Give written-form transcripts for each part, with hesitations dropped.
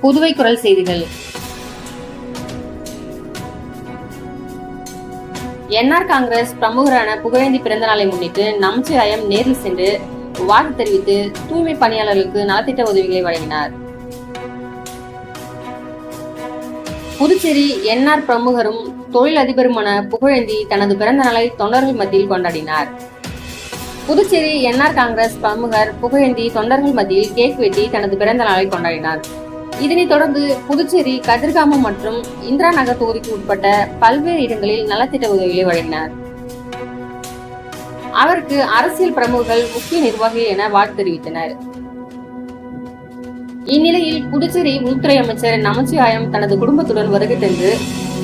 புதுவை குரல் செய்திகள். என்ஆர் காங்கிரஸ் பிரமுகரான புகழேந்தி பிறந்த நாளை முன்னிட்டு நமச்சிவாயம் நேரில் சென்று வாழ்த்து தெரிவித்து தூய்மை பணியாளர்களுக்கு நலத்திட்ட உதவிகளை வழங்கினார். புதுச்சேரி என்ஆர் பிரமுகரும் தொழில் அதிபருமான புகழேந்தி தனது பிறந்த நாளை தொண்டர்கள் மத்தியில் கொண்டாடினார். புதுச்சேரி என்ஆர் காங்கிரஸ் பிரமுகர் புகழேந்தி தொண்டர்கள் மத்தியில் கேக் வெட்டி தனது பிறந்த நாளை கொண்டாடினார். இதனைத் தொடர்ந்து புதுச்சேரி கதிர்காமம் மற்றும் இந்திரா நகர் தொகுதிக்கு உட்பட்ட பல்வேறு இடங்களில் நலத்திட்ட உதவிகளை வழங்கினார். அவருக்கு அரசியல் பிரமுகர்கள், முக்கிய நிர்வாகிகள் என வாழ்த்து தெரிவித்தனர். இந்நிலையில் புதுச்சேரி உள்துறை அமைச்சர் நமச்சிவாயம் தனது குடும்பத்துடன் வருகை தந்து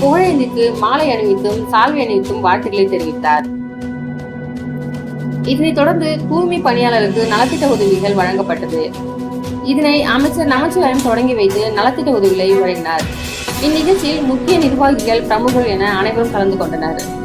புகழேந்திக்கு மாலை அணிவித்தும் சால்வை அணிவித்தும் வாழ்த்துக்களை தெரிவித்தார். இதனைத் தொடர்ந்து தூய்மை பணியாளருக்கு நலத்திட்ட உதவிகள் வழங்கப்பட்டது. இதனை அமைச்சர் நமச்சிவாயம் தொடங்கி வைத்து நலத்திட்ட உதவிகளை வழங்கினார். இந்நிகழ்ச்சியில் முக்கிய நிர்வாகிகள், பிரமுகர்கள் என அனைவரும் கலந்து கொண்டனர்.